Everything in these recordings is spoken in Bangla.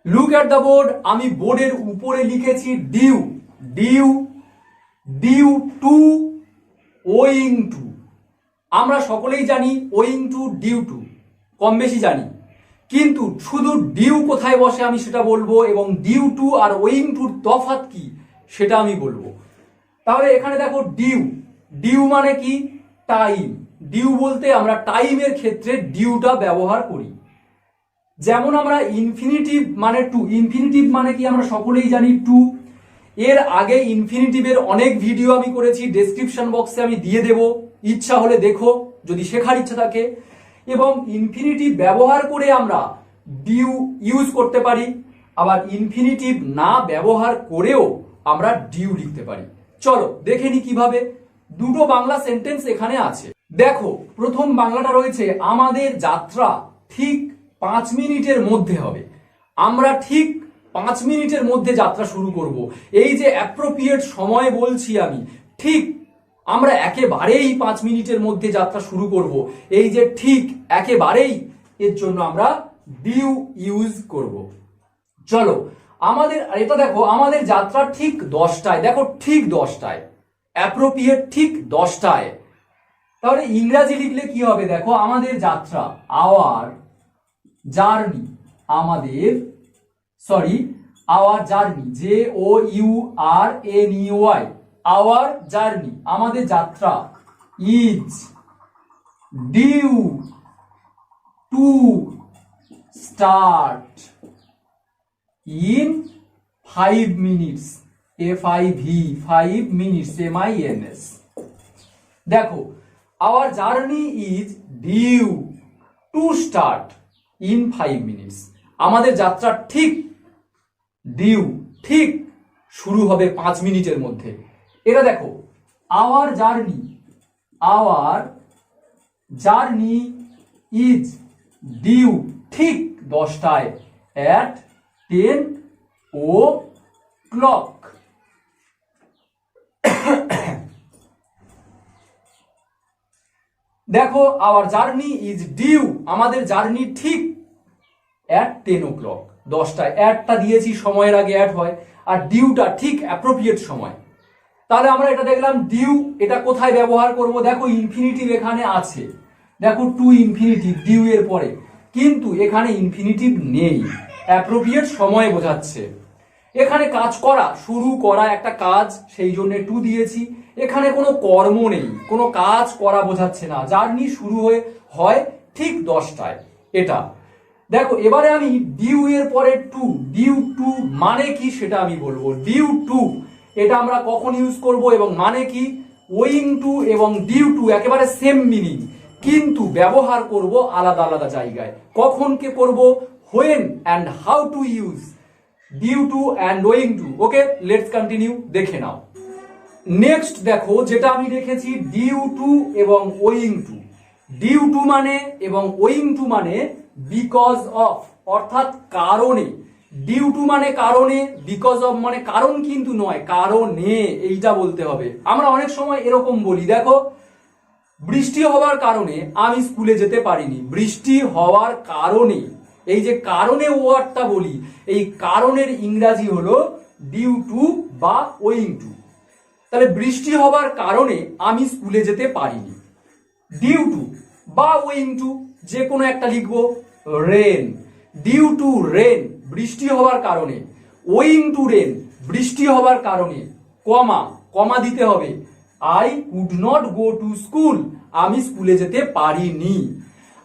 Look at the board. আমি বোর্ডের উপরে লিখেছি due, due, due to, owing to. আমরা সকলেই জানি ওয়িং টু, ডিউ টু, কম বেশি জানি, কিন্তু শুধু ডিউ কোথায় বসে আমি সেটা বলবো, এবং ডিউ টু আর ওয়িং টুর তফাৎ কি সেটা আমি বলবো। তাহলে এখানে দেখো ডিউ, ডিউ মানে কি? টাইম। ডিউ বলতে আমরা টাইমের ক্ষেত্রে ডিউটা ব্যবহার করি। যেমন আমরা ইনফিনিটিভ মানে টু, ইনফিনিটিভ মানে কি আমরা সকলেই জানি টু। এর আগে ইনফিনিটিভের অনেক ভিডিও আমি করেছি, ডেসক্রিপশন বক্সে আমি দিয়ে দেব, ইচ্ছা হলে দেখো যদি শেখার ইচ্ছা থাকে। এবং ইনফিনিটিভ ব্যবহার করে আমরা ডিউ ইউজ করতে পারি, আবার ইনফিনিটিভ না ব্যবহার করেও আমরা ডিউ লিখতে পারি। চলো দেখে নি কিভাবে। দুটো বাংলা সেন্টেন্স এখানে আছে। দেখো প্রথম বাংলাটা রয়েছে, আমাদের যাত্রা ঠিক 5 মিনিটের মধ্যে হবে। আমরা ঠিক 5 মিনিটের মধ্যে যাত্রা শুরু করব। এই যে অ্যাপ্রোপ্রিয়েট সময় বলছি আমি, ঠিক আমরা একেবারেই 5 মিনিটের মধ্যে যাত্রা শুরু করব, এই যে ঠিক একেবারেই, এর জন্য আমরা ডিউ ইউজ করব। চলো আমাদের এটা দেখো, আমাদের যাত্রা ঠিক 10টায়, দেখো ঠিক 10টায়, অ্যাপ্রোপ্রিয়েট ঠিক 10টায়। তাহলে ইংরাজি লিখলে কি হবে? দেখো আমাদের যাত্রা, আওয়ার জার্নি, আমাদের our journey, J O U R N E Y, our journey, আমাদের যাত্রা, is due to start in 5 minutes, FIV, 5 minutes, MINS। দেখো our journey is due to start in 5 minutes, আমাদের যাত্রা ঠিক ডিউ ঠিক শুরু হবে 5 মিনিটের মধ্যে। এটা দেখো আওয়ার জার্নি ইজ ডিউ ঠিক 10টায়, at 10 o'clock। দেখো আওয়ার জার্নি ইজ ডিউ, আমাদের জার্নি ঠিক at 10 o'clock, 10টায়। অ্যাডটা দিয়েছি, সময়ের আগে অ্যাড হয়, আর ডিউটা ঠিক অ্যাপ্রোপ্রিয়েট সময়। তাহলে আমরা এটা দেখলাম ডিউ, এটা কোথায় ব্যবহার করব? দেখো ইনফিনিটিভ এখানে আছে, দেখো টু ইনফিনিটিভ ডিউ এর পরে, কিন্তু এখানে ইনফিনিটিভ নেই, অ্যাপ্রোপ্রিয়েট সময় বোঝাচ্ছে। এখানে কাজ করা, শুরু করা একটা কাজ, সেই জন্য টু দিয়েছি। এখানে কোনো কর্ম নেই, কোনো কাজ করা বোঝাচ্ছে না, জার্নি শুরু হয় ঠিক 10টায়, এটা দেখো। এবারে আমি ডিউ এর পরে টু, ডিউ টু মানে কি সেটা আমি বলবো। ডিউ টু এটা আমরা কখন ইউজ করব এবং মানে কি? ওয়িং টু এবং ডিউ টু একেবারে সেম মিনিং, কিন্তু ব্যবহার করব আলাদা আলাদা জায়গায়। কখন কে করব? When and how to use due to and owing to. Okay, let's continue, দেখে নাও। নেক্সট দেখো যেটা আমি রেখেছি, ডিউ টু এবং ওয়িং টু। ডিউ টু মানে এবং ওয়িং টু মানে বিকজ অফ, অর্থাৎ কারণে। ডিউ টু মানে কারণে, বিকজ অফ মানে কারণ কিন্তু নয়, কারণে, এইটা বলতে হবে। আমরা অনেক সময় এরকম বলি, দেখো বৃষ্টি হওয়ার কারণে আমি স্কুলে যেতে পারিনি, বৃষ্টি হওয়ার কারণে, এই যে কারণে ওয়ার্ডটা বলি, এই কারণের ইংরাজি হলো ডিউ টু বা ওয়িং টু। তাহলে বৃষ্টি হওয়ার কারণে আমি স্কুলে যেতে পারিনি, ডিউ টু বা ওয়িং টু, যে কোনো একটা লিখবো। রেন, ডিউ টু রেন, বৃষ্টি হওয়ার কারণে। ওয়িং টু রেন, বৃষ্টি হওয়ার কারণে, কমা দিতে হবে। I could not go to school, আমি স্কুলে যেতে পারিনি।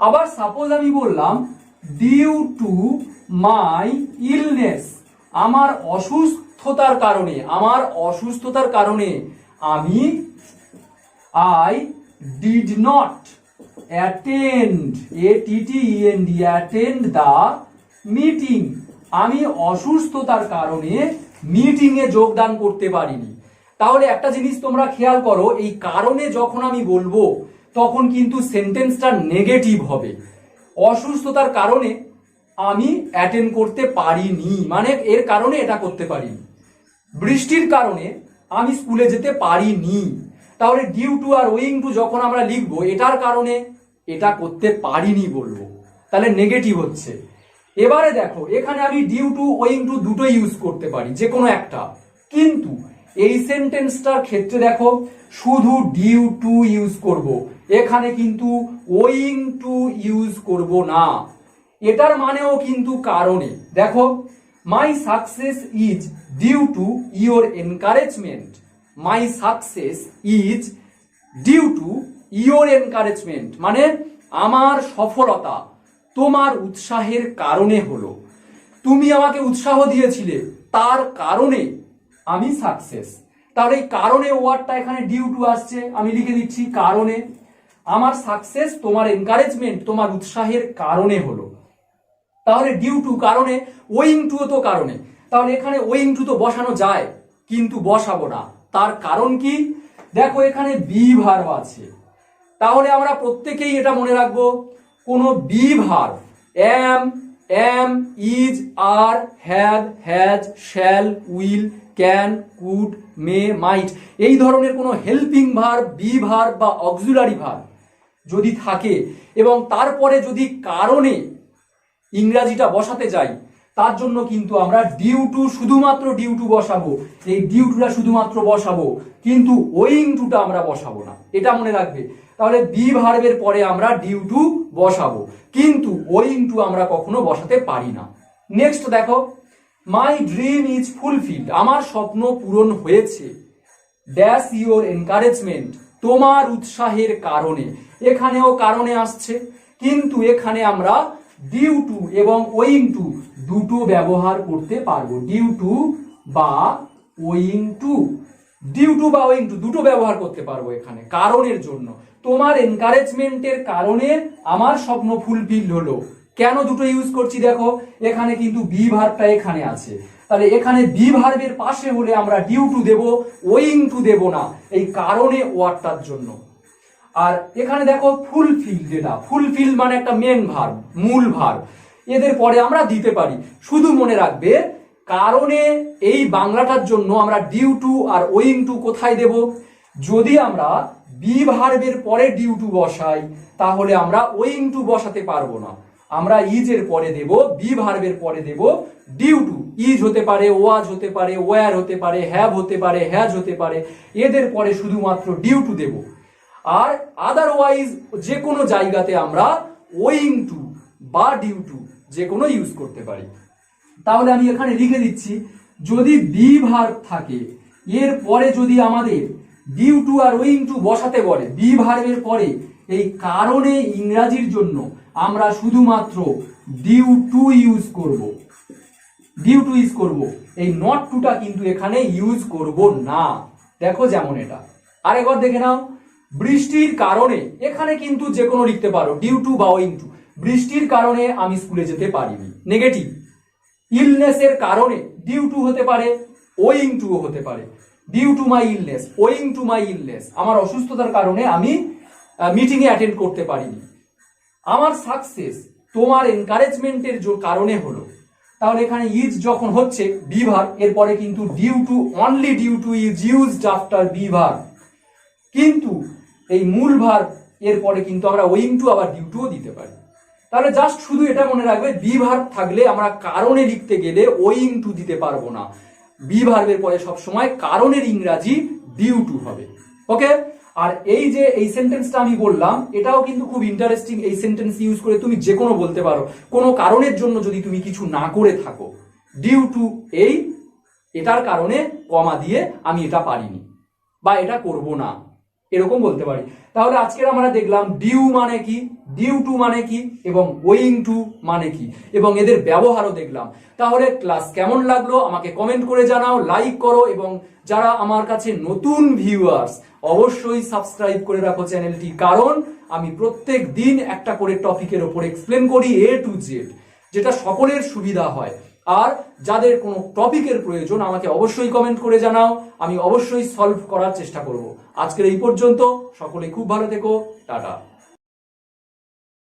আবার সাপোজ আমি বললাম ডিউ টু মাই ইলনেস, আমার অসুস্থতার কারণে, আমি I did not attend, attend the meeting, আমি অসুস্থতার কারণে মিটিং এ যোগদান করতে পারিনি। তাহলে একটা জিনিস তোমরা খেয়াল করো, এই কারণে যখন আমি বলবো তখন কিন্তু সেন্টেন্সটা নেগেটিভ হবে। অসুস্থতার কারণে আমি অ্যাটেন্ড করতে পারিনি, মানে এর কারণে এটা করতে পারিনি। বৃষ্টির কারণে আমি স্কুলে যেতে পারিনি, তাহলে ডিউ টু আর ওয়িং টু যখন আমরা লিখবো, এটার কারণে এটা করতে পারিনি বলবো, তাহলে নেগেটিভ হচ্ছে। এবারে দেখো এখানে আমি ডিউ টু ওয়িং টু দুটো ইউজ করতে পারি, যে কোনো একটা, কিন্তু এই সেন্টেন্সটার ক্ষেত্রে দেখো শুধু ডিউ টু ইউজ করব, এখানে কিন্তু ওয়িং টু ইউজ করব না। এটার মানেও কিন্তু কারণে। দেখো, my success is due to your encouragement, my success is due to your encouragement, মানে আমার সফলতা তোমার উৎসাহের কারণে হলো। তুমি আমাকে উৎসাহ দিয়েছিলে, তার কারণে আমি সাকসেস। তাহলে এই কারণে ওয়ার্ডটা এখানে ডিউ টু আসছে, আমি লিখে দিচ্ছি কারণে। আমার সাকসেস তোমার এনকারেজমেন্ট, তোমার উৎসাহের কারণে হলো। তাহলে ডিউ টু কারণে, ওয়িং টু তো কারণে, তাহলে এখানে ওয়িং টু তো বসানো যায়, কিন্তু বসাবো না। তার কারণ কি? দেখো এখানে বি ভার্ব আছে, তাহলে আমরা প্রত্যেকেই এটা মনে রাখবো, কোন be verb am, is, are, have, has, shall, will, can, could, may, might, এই ধরনের কোনো হেল্পিং ভার্ব, বি ভার্ব বা অক্সিলারি ভার্ব যদি থাকে এবং তারপরে যদি কারণে ইংরাজিটা বসাতে যাই, তার জন্য কিন্তু আমরা ডিউ টু, শুধুমাত্র ডিউ টু বসাবো। এই ডিউ টুটা শুধুমাত্র বসাবো, কিন্তু ওয়িং টুটা আমরা বসাবো না, এটা মনে রাখবে। তাহলে বি ভার্বের পরে আমরা ডিউ টু বসাবো, কিন্তু ওয়িং টু আমরা কখনো বসাতে পারি না। নেক্সট দেখো, মাই ড্রিম ইজ ফুলফিলড, আমার স্বপ্ন পূরণ হয়েছে, ড্যাশ ইওর এনকারেজমেন্ট, তোমার উৎসাহের কারণে। এখানেও কারণে আসছে, কিন্তু এখানে আমরা ডিউ টু এবং ওয়িং টু দুটো ব্যবহার করতে পারবো। ডিউ টু বা ওয়িং টু, ডিউ টু বা ওয়িং টু দুটো ব্যবহার করতে পারবো এখানে কারণের জন্য। তোমার এনকারেজমেন্টের কারণে আমার স্বপ্ন ফুলফিল হলো। কেন দুটো ইউজ করছি দেখো, এখানে কিন্তু বি ভার্বটা এখানে আছে, তাহলে এখানে বি ভার্বের পাশে হলে আমরা ডিউ টু দেব, ওয়িং টু দেব না, এই কারণে ওয়ার্ডটার জন্য। আর এখানে দেখো ফুলফিল, যেটা ফুলফিল মানে একটা মেন ভার্ব, মূল ভার্ব, এদের পরে আমরা দিতে পারি। শুধু মনে রাখবে কারণে এই বাংলাটার জন্য আমরা ডিউ টু আর ওয়িং টু কোথায় দেব? যদি আমরা বি ভার্বের পরে ডিউ টু বসাই, তাহলে আমরা ওয়িং টু বসাতে পারবো না। আমরা ইজের পরে দেব, বি ভার্বের পরে দেব ডিউ টু। ইজ হতে পারে, ওয়াজ হতে পারে, ওয়্যার হতে পারে, হ্যাভ হতে পারে, হ্যাজ হতে পারে, এদের পরে শুধুমাত্র ডিউ টু দেব। আর আদারওয়াইজ যে কোনো জায়গাতে আমরা ওয়িং টু বা ডিউ টু যে কোনো ইউজ করতে পারি। তাহলে আমি এখানে লিখে দিচ্ছি, যদি বি ভার্ব থাকে এর পরে যদি আমাদের ডিউ টু আর ওয়িং টু বসাতে বলে, বি ভার্বের পরে এই কারণে ইংরাজির জন্য আমরা শুধুমাত্র ডিউ টু ইউজ করব, ডিউ টু ইউজ করব, এই নট টুটা কিন্তু এখানে ইউজ করব না। দেখো যেমন এটা আরেকবার দেখে নাও, বৃষ্টির কারণে, এখানে কিন্তু যে কোনো লিখতে পারো ডিউ টু বা ওয়িং টু। বৃষ্টির কারণে আমি স্কুলে যেতে পারিনি, নেগেটিভ। ইলনেসের কারণে ডিউ টু হতে পারে, ওয়িং টু হতে পারে। Due to my illness, owing to my illness, আমার অসুস্থতার কারণে আমি মিটিং এ অ্যাটেন্ড করতে পারিনি। আমার সাকসেস তোমার এনকারেজমেন্টের কারণে হলো। তাহলে এখানে ইজ যখন হচ্ছে বি ভার্ব, এরপরে কিন্তু due to, only due to is used after be verb, কিন্তু এই মূল ভার্ব এরপরে কিন্তু আমরা ওয়িং টু আবার ডিউ টুও দিতে পারি। তাহলে জাস্ট শুধু এটা মনে রাখবে, বি ভার্ব থাকলে আমরা কারণে লিখতে গেলে ওয়িং টু দিতে পারবো না। বি ভার্বের পরে সবসময় কারণের ইংরাজি ডিউ টু হবে। ওকে, আর এই যে এই সেন্টেন্সটা আমি বললাম, এটাও কিন্তু খুব ইন্টারেস্টিং। এই সেন্টেন্স ইউজ করে তুমি যে কোনো বলতে পারো, কোনো কারণের জন্য যদি তুমি কিছু না করে থাকো, ডিউ টু এই, এটার কারণে কমা দিয়ে আমি এটা পারিনি বা এটা করব না, এরকম বলতে পারি। তাহলে আজকের আমরা দেখলাম ডিউ মানে কি, ডিউ টু মানে কি, এবং ওয়িং টু মানে কি, এবং এদের ব্যবহারও দেখলাম। তাহলে ক্লাস কেমন লাগলো আমাকে কমেন্ট করে জানাও, লাইক করো, এবং যারা আমার কাছে নতুন ভিউয়ার্স অবশ্যই সাবস্ক্রাইব করে রাখো চ্যানেলটি, কারণ আমি প্রত্যেক দিন একটা করে টপিকের ওপর এক্সপ্লেন করি এ টু জেড, যেটা সকলের সুবিধা হয়। আর যাদের কোনো টপিকের প্রয়োজন আমাকে অবশ্যই কমেন্ট করে জানাও, আমি অবশ্যই সলভ করার চেষ্টা করব। আজকের এই পর্যন্ত, সকলে খুব ভালো থেকো, টাটা।